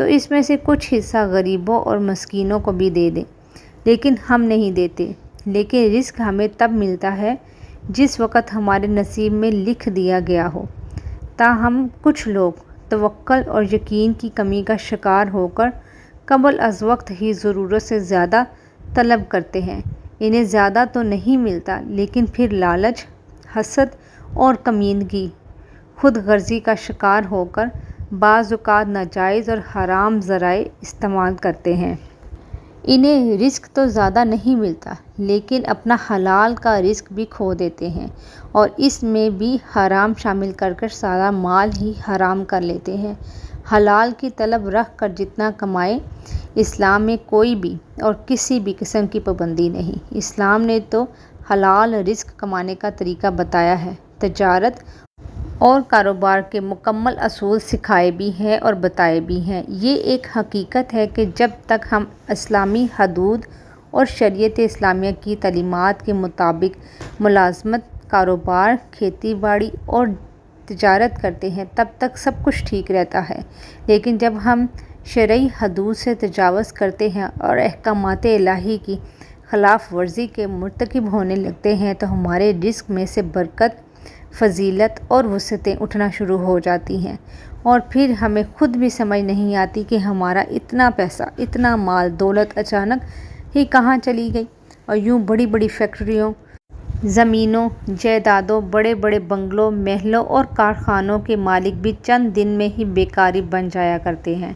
تو اس میں سے کچھ حصہ غریبوں اور مسکینوں کو بھی دے دیں، لیکن ہم نہیں دیتے۔ لیکن رزق ہمیں تب ملتا ہے جس وقت ہمارے نصیب میں لکھ دیا گیا ہو۔ تاہم کچھ لوگ توکل اور یقین کی کمی کا شکار ہو کر قبل از وقت ہی ضرورت سے زیادہ طلب کرتے ہیں۔ انہیں زیادہ تو نہیں ملتا، لیکن پھر لالچ، حسد اور کمینگی، خود غرضی کا شکار ہو کر بعض اوقات ناجائز اور حرام ذرائع استعمال کرتے ہیں۔ انہیں رزق تو زیادہ نہیں ملتا، لیکن اپنا حلال کا رزق بھی کھو دیتے ہیں اور اس میں بھی حرام شامل کر کر سارا مال ہی حرام کر لیتے ہیں۔ حلال کی طلب رکھ کر جتنا کمائے، اسلام میں کوئی بھی اور کسی بھی قسم کی پابندی نہیں۔ اسلام نے تو حلال رزق کمانے کا طریقہ بتایا ہے، تجارت اور کاروبار کے مکمل اصول سکھائے بھی ہیں اور بتائے بھی ہیں۔ یہ ایک حقیقت ہے کہ جب تک ہم اسلامی حدود اور شریعت اسلامیہ کی تعلیمات کے مطابق ملازمت، کاروبار، کھیتی باڑی اور تجارت کرتے ہیں تب تک سب کچھ ٹھیک رہتا ہے، لیکن جب ہم شرعی حدود سے تجاوز کرتے ہیں اور احکامات الہی کی خلاف ورزی کے مرتکب ہونے لگتے ہیں تو ہمارے رزق میں سے برکت، فضیلت اور وسعتیں اٹھنا شروع ہو جاتی ہیں، اور پھر ہمیں خود بھی سمجھ نہیں آتی کہ ہمارا اتنا پیسہ، اتنا مال دولت اچانک ہی کہاں چلی گئی، اور یوں بڑی بڑی فیکٹریوں، زمینوں، جائیدادوں، بڑے بڑے بنگلوں، محلوں اور کارخانوں کے مالک بھی چند دن میں ہی بیکاری بن جایا کرتے ہیں۔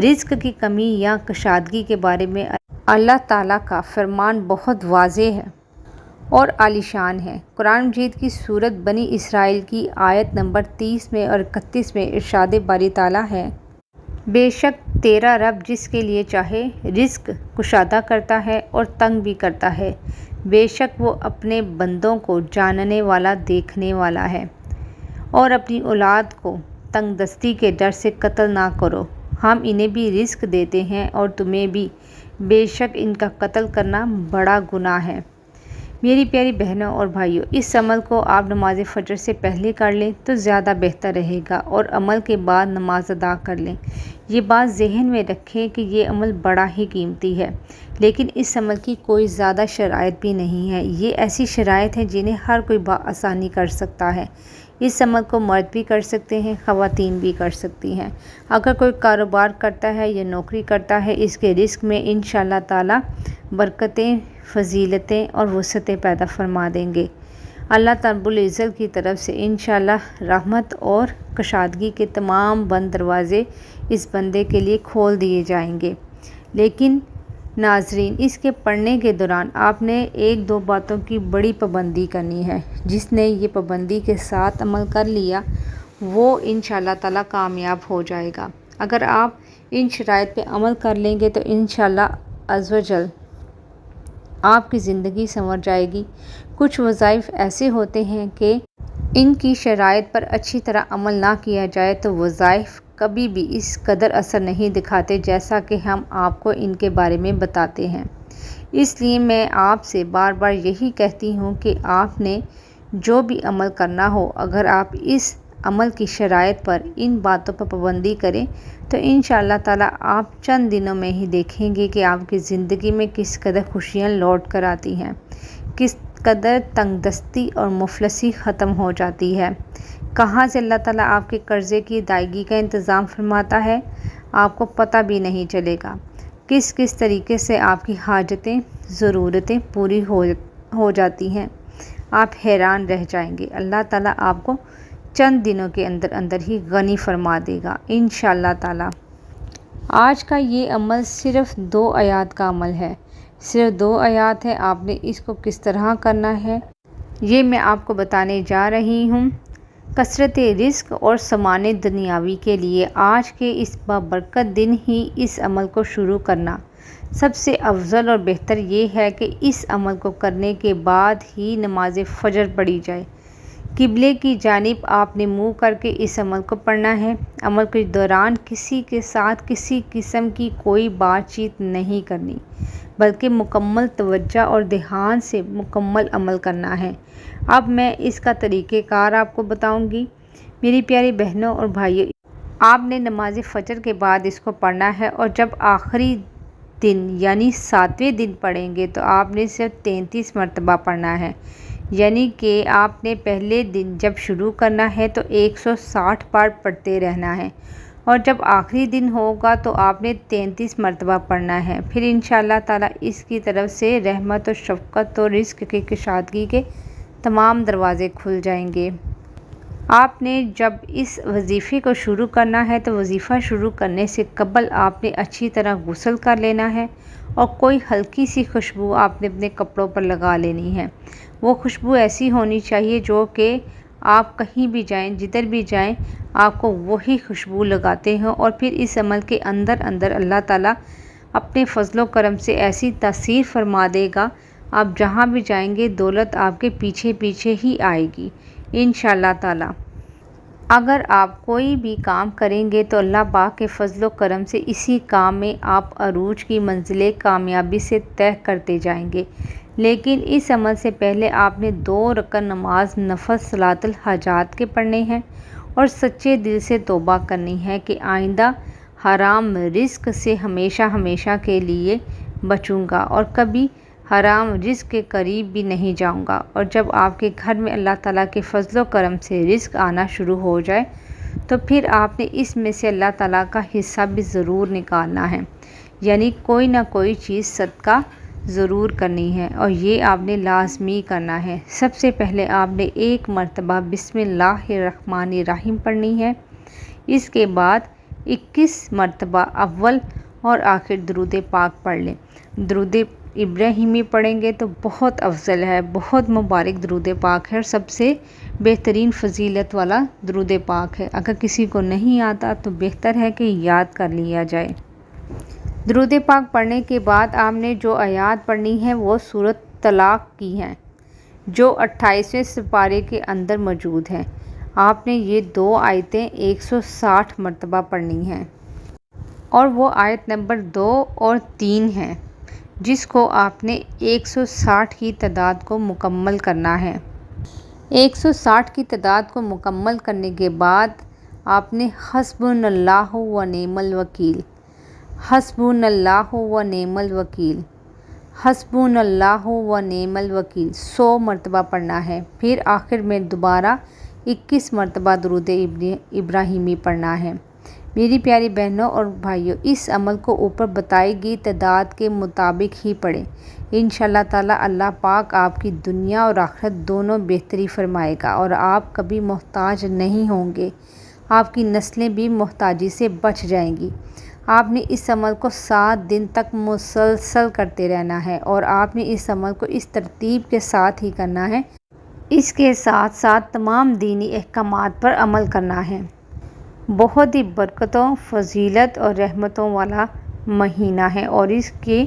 رزق کی کمی یا کشادگی کے بارے میں اللہ تعالیٰ کا فرمان بہت واضح ہے اور عالیشان ہے۔ قرآن مجید کی سورۃ بنی اسرائیل کی آیت نمبر 30 میں اور 31 میں ارشاد باری تعالیٰ ہے، بے شک تیرا رب جس کے لیے چاہے رزق کشادہ کرتا ہے اور تنگ بھی کرتا ہے، بے شک وہ اپنے بندوں کو جاننے والا، دیکھنے والا ہے۔ اور اپنی اولاد کو تنگ دستی کے ڈر سے قتل نہ کرو، ہم انہیں بھی رزق دیتے ہیں اور تمہیں بھی، بے شک ان کا قتل کرنا بڑا گناہ ہے۔ میری پیاری بہنوں اور بھائیوں، اس عمل کو آپ نماز فجر سے پہلے کر لیں تو زیادہ بہتر رہے گا، اور عمل کے بعد نماز ادا کر لیں۔ یہ بات ذہن میں رکھیں کہ یہ عمل بڑا ہی قیمتی ہے، لیکن اس عمل کی کوئی زیادہ شرائط بھی نہیں ہے۔ یہ ایسی شرائط ہیں جنہیں ہر کوئی بآسانی کر سکتا ہے۔ اس عمل کو مرد بھی کر سکتے ہیں، خواتین بھی کر سکتی ہیں۔ اگر کوئی کاروبار کرتا ہے یا نوکری کرتا ہے، اس کے رزق میں انشاءاللہ تعالیٰ برکتیں، فضیلتیں اور وسعتیں پیدا فرما دیں گے۔ اللہ رب العزت کی طرف سے انشاءاللہ رحمت اور کشادگی کے تمام بند دروازے اس بندے کے لیے کھول دیے جائیں گے۔ لیکن ناظرین، اس کے پڑھنے کے دوران آپ نے ایک دو باتوں کی بڑی پابندی کرنی ہے۔ جس نے یہ پابندی کے ساتھ عمل کر لیا وہ انشاءاللہ تعالیٰ کامیاب ہو جائے گا۔ اگر آپ ان شرائط پہ عمل کر لیں گے تو انشاءاللہ عز و جل آپ کی زندگی سنور جائے گی۔ کچھ وظائف ایسے ہوتے ہیں کہ ان کی شرائط پر اچھی طرح عمل نہ کیا جائے تو وظائف کبھی بھی اس قدر اثر نہیں دکھاتے جیسا کہ ہم آپ کو ان کے بارے میں بتاتے ہیں۔ اس لیے میں آپ سے بار بار یہی کہتی ہوں کہ آپ نے جو بھی عمل کرنا ہو، اگر آپ اس عمل کی شرائط پر، ان باتوں پر پابندی کریں تو انشاءاللہ تعالیٰ آپ چند دنوں میں ہی دیکھیں گے کہ آپ کی زندگی میں کس قدر خوشیاں لوٹ کر آتی ہیں، کس قدر تنگ دستی اور مفلسی ختم ہو جاتی ہے، کہاں سے اللہ تعالیٰ آپ کے قرضے کی ادائیگی کا انتظام فرماتا ہے، آپ کو پتہ بھی نہیں چلے گا، کس کس طریقے سے آپ کی حاجتیں، ضرورتیں پوری ہو جاتی ہیں، آپ حیران رہ جائیں گے۔ اللہ تعالیٰ آپ کو چند دنوں کے اندر اندر ہی غنی فرما دے گا انشاءاللہ تعالیٰ۔ آج کا یہ عمل صرف 2 آیات کا عمل ہے، صرف 2 آیات ہے۔ آپ نے اس کو کس طرح کرنا ہے یہ میں آپ کو بتانے جا رہی ہوں۔ کثرت رزق اور سامان دنیاوی کے لیے آج کے اس بابرکت دن ہی اس عمل کو شروع کرنا سب سے افضل اور بہتر یہ ہے کہ اس عمل کو کرنے کے بعد ہی نماز فجر پڑھی جائے۔ قبلے کی جانب آپ نے منہ کر کے اس عمل کو پڑھنا ہے۔ عمل کے دوران کسی کے ساتھ کسی قسم کی کوئی بات چیت نہیں کرنی، بلکہ مکمل توجہ اور دھیان سے مکمل عمل کرنا ہے۔ اب میں اس کا طریقہ کار آپ کو بتاؤں گی۔ میری پیاری بہنوں اور بھائیوں، آپ نے نماز فجر کے بعد اس کو پڑھنا ہے، اور جب آخری دن یعنی 7ویں دن پڑھیں گے تو آپ نے صرف 33 مرتبہ پڑھنا ہے، یعنی کہ آپ نے پہلے دن جب شروع کرنا ہے تو 160 بار پڑھتے رہنا ہے، اور جب آخری دن ہوگا تو آپ نے 33 مرتبہ پڑھنا ہے۔ پھر انشاءاللہ تعالیٰ اس کی طرف سے رحمت و شفقت و رزق کی کشادگی کے تمام دروازے کھل جائیں گے۔ آپ نے جب اس وظیفے کو شروع کرنا ہے تو وظیفہ شروع کرنے سے قبل آپ نے اچھی طرح غسل کر لینا ہے، اور کوئی ہلکی سی خوشبو آپ نے اپنے کپڑوں پر لگا لینی ہے۔ وہ خوشبو ایسی ہونی چاہیے جو کہ آپ کہیں بھی جائیں، جدھر بھی جائیں، آپ کو وہی خوشبو لگاتے ہوں، اور پھر اس عمل کے اندر اللہ تعالیٰ اپنے فضل و کرم سے ایسی تاثیر فرما دے گا، آپ جہاں بھی جائیں گے دولت آپ کے پیچھے پیچھے ہی آئے گی انشاءاللہ تعالیٰ۔ اگر آپ کوئی بھی کام کریں گے تو اللہ پاک کے فضل و کرم سے اسی کام میں آپ عروج کی منزلیں کامیابی سے طے کرتے جائیں گے۔ لیکن اس عمل سے پہلے آپ نے 2 رکعت نماز نفل صلاۃ الحاجات کے پڑھنے ہیں، اور سچے دل سے توبہ کرنی ہے کہ آئندہ حرام رزق سے ہمیشہ ہمیشہ کے لیے بچوں گا، اور کبھی حرام رزق کے قریب بھی نہیں جاؤں گا۔ اور جب آپ کے گھر میں اللہ تعالیٰ کے فضل و کرم سے رزق آنا شروع ہو جائے تو پھر آپ نے اس میں سے اللہ تعالیٰ کا حصہ بھی ضرور نکالنا ہے، یعنی کوئی نہ کوئی چیز صدقہ ضرور کرنی ہے، اور یہ آپ نے لازمی کرنا ہے۔ سب سے پہلے آپ نے 1 مرتبہ بسم اللہ الرحمن الرحیم پڑھنی ہے، اس کے بعد 21 مرتبہ اول اور آخر درود پاک پڑھ لیں۔ درود ابراہیمی پڑھیں گے تو بہت افضل ہے، بہت مبارک درود پاک ہے، اور سب سے بہترین فضیلت والا درود پاک ہے۔ اگر کسی کو نہیں آتا تو بہتر ہے کہ یاد کر لیا جائے۔ درود پاک پڑھنے کے بعد آپ نے جو آیات پڑھنی ہے وہ سورۃ طلاق کی ہیں، جو 28ویں سپارے کے اندر موجود ہے۔ آپ نے یہ 2 آیتیں 160 مرتبہ پڑھنی ہیں، اور وہ آیت نمبر 2 اور 3 ہے، جس کو آپ نے 160 کی تعداد کو مکمل کرنا ہے۔ 160 کی تعداد کو مکمل کرنے کے بعد آپ نے حسبنا اللہ و نعم الوکیل، حسبنا اللہ و نعم الوکیل، حسبنا اللہ و نعم الوکیل 100 مرتبہ پڑھنا ہے۔ پھر آخر میں دوبارہ 21 مرتبہ درود ابراہیمی پڑھنا ہے۔ میری پیاری بہنوں اور بھائیوں، اس عمل کو اوپر بتائی گئی تعداد کے مطابق ہی پڑھیں۔ انشاءاللہ تعالیٰ اللہ پاک آپ کی دنیا اور آخرت دونوں بہتری فرمائے گا، اور آپ کبھی محتاج نہیں ہوں گے۔ آپ کی نسلیں بھی محتاجی سے بچ جائیں گی۔ آپ نے اس عمل کو 7 دن تک مسلسل کرتے رہنا ہے، اور آپ نے اس عمل کو اس ترتیب کے ساتھ ہی کرنا ہے۔ اس کے ساتھ ساتھ تمام دینی احکامات پر عمل کرنا ہے۔ بہت ہی برکتوں، فضیلت اور رحمتوں والا مہینہ ہے، اور اس کے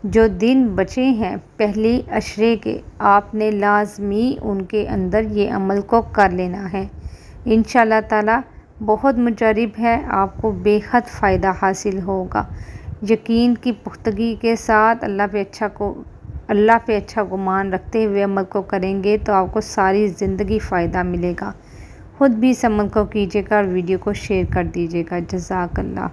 جو دن بچے ہیں پہلی عشرے کے، آپ نے لازمی ان کے اندر یہ عمل کو کر لینا ہے۔ انشاءاللہ تعالیٰ بہت مجرب ہے، آپ کو بے حد فائدہ حاصل ہوگا۔ یقین کی پختگی کے ساتھ اللہ پہ اچھا گمان رکھتے ہوئے عمل کو کریں گے تو آپ کو ساری زندگی فائدہ ملے گا۔ خود بھی اس عمل کو کیجیے گا اور ویڈیو کو شیئر کر دیجیے گا۔ جزاک اللہ۔